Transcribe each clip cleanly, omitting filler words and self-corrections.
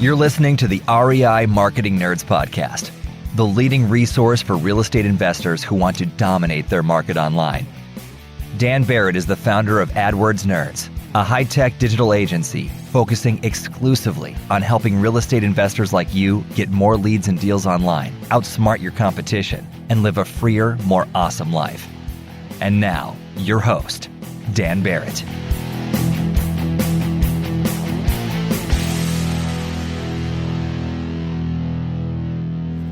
You're listening to the REI Marketing Nerds Podcast, the leading resource for real estate investors who want to dominate their market online. Dan Barrett is the founder of AdWords Nerds, a high-tech digital agency focusing exclusively on helping real estate investors like you get more leads and deals online, outsmart your competition, and live a freer, more awesome life. And now, your host, Dan Barrett.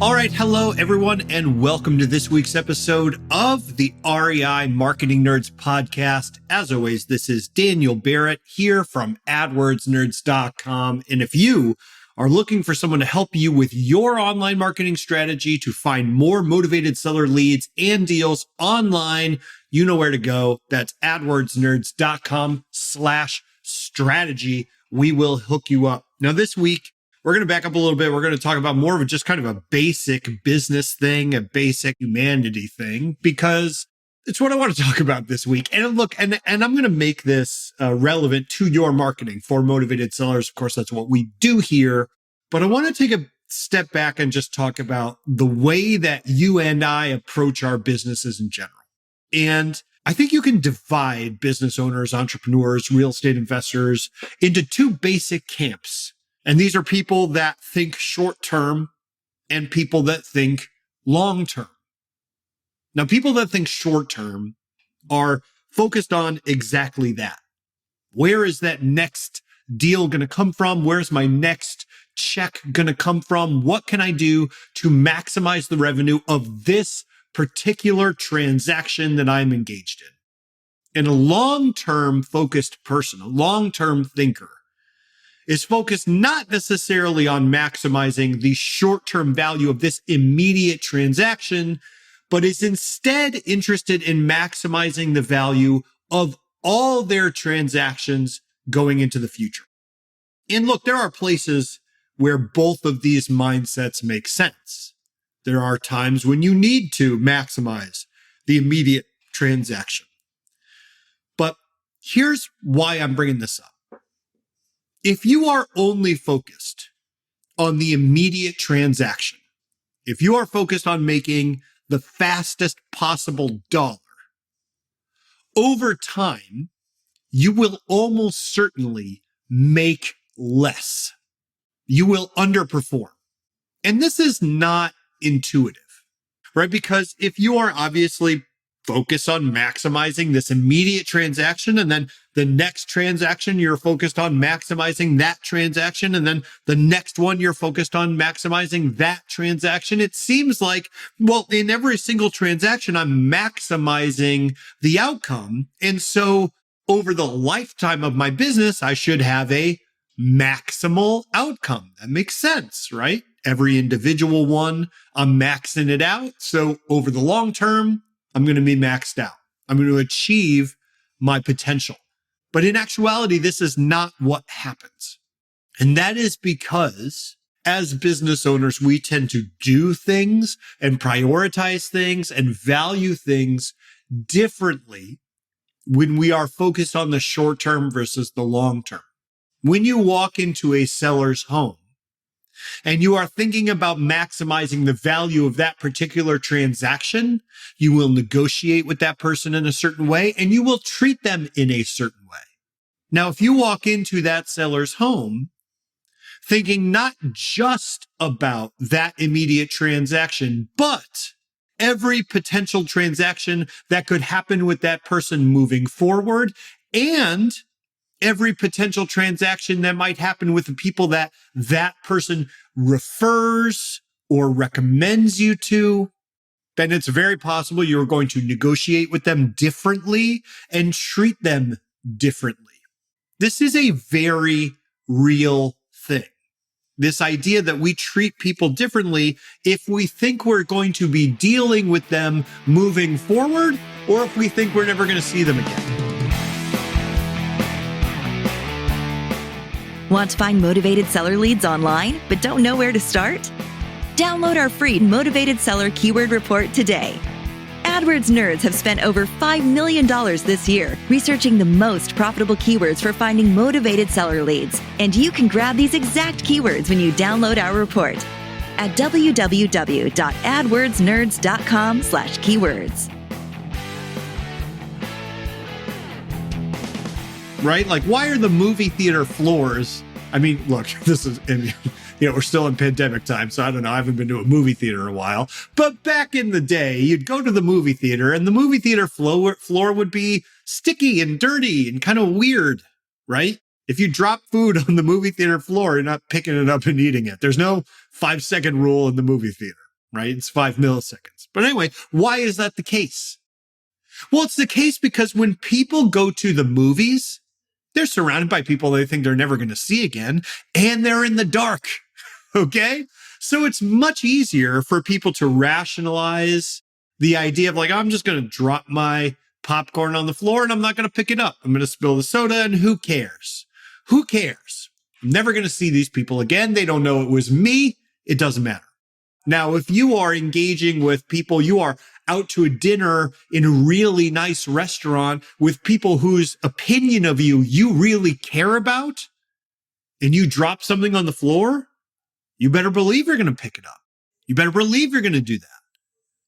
All right, hello everyone, and welcome to this week's episode of the REI Marketing Nerds Podcast. As always, this is Daniel Barrett here from AdWordsNerds.com. And if you are looking for someone to help you with your online marketing strategy to find more motivated seller leads and deals online, you know where to go. That's AdWordsNerds.com/strategy. We will hook you up. Now, this week, we're going to back up a little bit. We're going to talk about more of just kind of a basic business thing, a basic humanity thing, because it's what I want to talk about this week. And look, and I'm going to make this relevant to your marketing for motivated sellers. Of course, that's what we do here. But I want to take a step back and just talk about the way that you and I approach our businesses in general. And I think you can divide business owners, entrepreneurs, real estate investors into two basic camps. And these are people that think short term and people that think long term. Now, people that think short term are focused on exactly that. Where is that next deal going to come from? Where's my next check going to come from? What can I do to maximize the revenue of this particular transaction that I'm engaged in? And a long-term focused person, a long-term thinker, is focused not necessarily on maximizing the short-term value of this immediate transaction, but is instead interested in maximizing the value of all their transactions going into the future. And look, there are places where both of these mindsets make sense. There are times when you need to maximize the immediate transaction. But here's why I'm bringing this up. If you are only focused on the immediate transaction, if you are focused on making the fastest possible dollar, over time, you will almost certainly make less. You will underperform. And this is not intuitive, right? Because if you are obviously focused on maximizing this immediate transaction, and then the next transaction, you're focused on maximizing that transaction, and then the next one, you're focused on maximizing that transaction. It seems like, well, in every single transaction, I'm maximizing the outcome. And so over the lifetime of my business, I should have a maximal outcome. That makes sense, right? Every individual one, I'm maxing it out. So over the long term, I'm going to be maxed out. I'm going to achieve my potential. But in actuality, this is not what happens. And that is because as business owners, we tend to do things and prioritize things and value things differently when we are focused on the short term versus the long term. When you walk into a seller's home, and you are thinking about maximizing the value of that particular transaction, you will negotiate with that person in a certain way, and you will treat them in a certain way. Now, if you walk into that seller's home thinking not just about that immediate transaction, but every potential transaction that could happen with that person moving forward, and every potential transaction that might happen with the people that that person refers or recommends you to, then it's very possible you're going to negotiate with them differently and treat them differently. This is a very real thing. This idea that we treat people differently if we think we're going to be dealing with them moving forward, or if we think we're never going to see them again. Want to find motivated seller leads online, but don't know where to start? Download our free Motivated Seller Keyword Report today. AdWords nerds have spent over $5 million this year researching the most profitable keywords for finding motivated seller leads. And you can grab these exact keywords when you download our report at www.adwordsnerds.com/keywords. Right? Like, why are the movie theater floors? I mean, look, this is, we're still in pandemic time, so I don't know. I haven't been to a movie theater in a while. But back in the day, you'd go to the movie theater and the movie theater floor would be sticky and dirty and kind of weird, right? If you drop food on the movie theater floor, you're not picking it up and eating it. There's no 5-second rule in the movie theater, right? It's 5 milliseconds. But anyway, why is that the case? Well, it's the case because when people go to the movies, they're surrounded by people they think they're never going to see again, and they're in the dark. Okay? So it's much easier for people to rationalize the idea of like, I'm just going to drop my popcorn on the floor and I'm not going to pick it up. I'm going to spill the soda and who cares? Who cares? I'm never going to see these people again. They don't know it was me. It doesn't matter. Now, if you are engaging with people, you are out to a dinner in a really nice restaurant with people whose opinion of you really care about, and you drop something on the floor, you better believe you're going to pick it up. You better believe you're going to do that.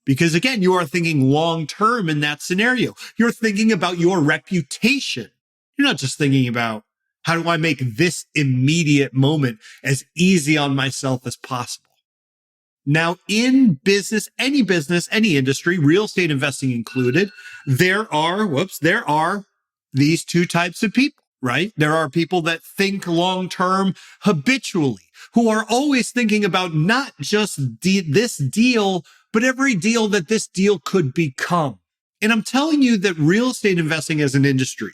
Because again, you are thinking long term in that scenario. You're thinking about your reputation. You're not just thinking about how do I make this immediate moment as easy on myself as possible. Now, in business, any industry, real estate investing included, there are these two types of people, right? There are people that think long-term habitually, who are always thinking about not just this deal, but every deal that this deal could become. And I'm telling you that real estate investing as an industry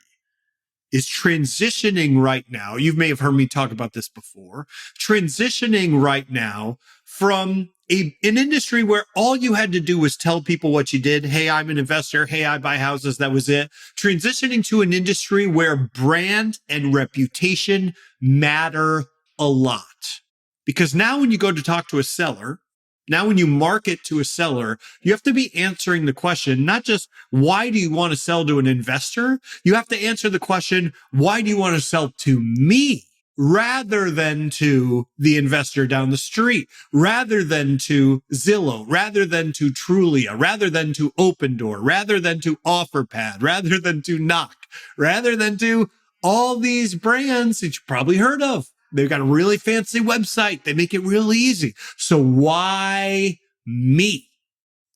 is transitioning right now. You may have heard me talk about this before, transitioning right now from an industry where all you had to do was tell people what you did. Hey, I'm an investor. Hey, I buy houses. That was it. Transitioning to an industry where brand and reputation matter a lot. Because now when you go to talk to a seller, now when you market to a seller, you have to be answering the question, not just why do you want to sell to an investor? You have to answer the question, why do you want to sell to me? Rather than to the investor down the street, rather than to Zillow, rather than to Trulia, rather than to Opendoor, rather than to OfferPad, rather than to Knock, rather than to all these brands that you probably heard of. They've got a really fancy website. They make it really easy. So why me?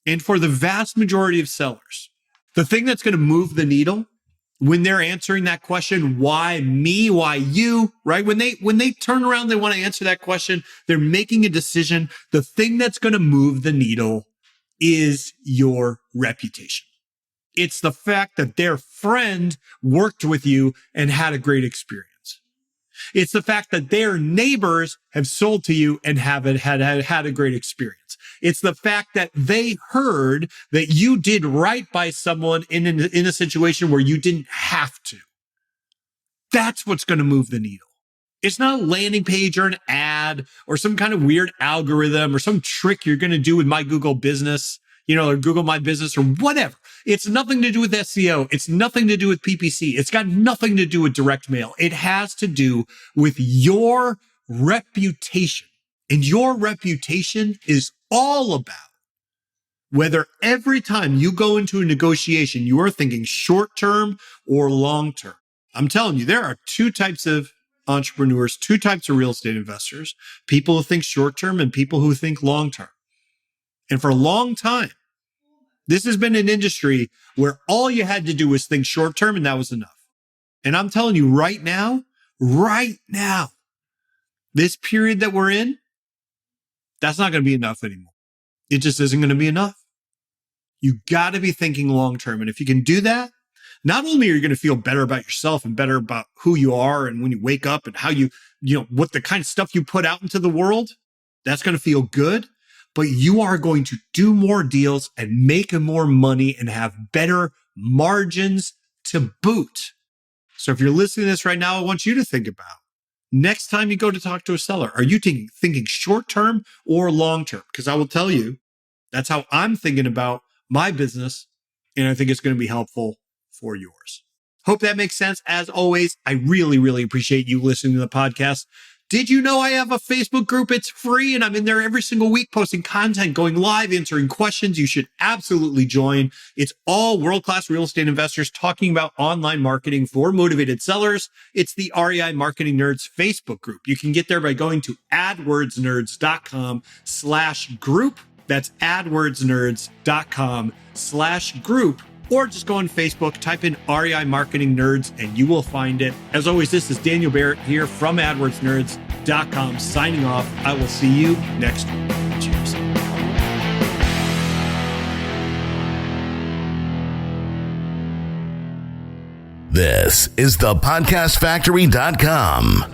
And for the vast majority of sellers, the thing that's going to move the needle when they're answering that question, why me, why you, right? When they turn around, they want to answer that question, they're making a decision. The thing that's going to move the needle is your reputation. It's the fact that their friend worked with you and had a great experience. It's the fact that their neighbors have sold to you and haven't had a great experience. It's the fact that they heard that you did right by someone in a situation where you didn't have to. That's what's going to move the needle. It's not a landing page or an ad or some kind of weird algorithm or some trick you're going to do with My Google Business, or Google My Business or whatever. It's nothing to do with SEO. It's nothing to do with PPC. It's got nothing to do with direct mail. It has to do with your reputation. And your reputation is all about whether every time you go into a negotiation, you are thinking short-term or long-term. I'm telling you, there are two types of entrepreneurs, two types of real estate investors, people who think short-term and people who think long-term. And for a long time, this has been an industry where all you had to do was think short-term and that was enough. And I'm telling you right now, this period that we're in, that's not going to be enough anymore. It just isn't going to be enough. You got to be thinking long-term. And if you can do that, not only are you going to feel better about yourself and better about who you are and when you wake up and how what the kind of stuff you put out into the world, that's going to feel good, but you are going to do more deals and make more money and have better margins to boot. So if you're listening to this right now, I want you to think about next time you go to talk to a seller, are you thinking short-term or long-term? Because I will tell you, that's how I'm thinking about my business, and I think it's going to be helpful for yours. Hope that makes sense. As always, I really, really appreciate you listening to the podcast. Did you know I have a Facebook group? It's free, and I'm in there every single week posting content, going live, answering questions. You should absolutely join. It's all world-class real estate investors talking about online marketing for motivated sellers. It's the REI Marketing Nerds Facebook group. You can get there by going to adwordsnerds.com/group. That's adwordsnerds.com/group. Or just go on Facebook, type in REI Marketing Nerds, and you will find it. As always, this is Daniel Barrett here from AdWordsNerds.com signing off. I will see you next week. Cheers. This is thepodcastfactory.com.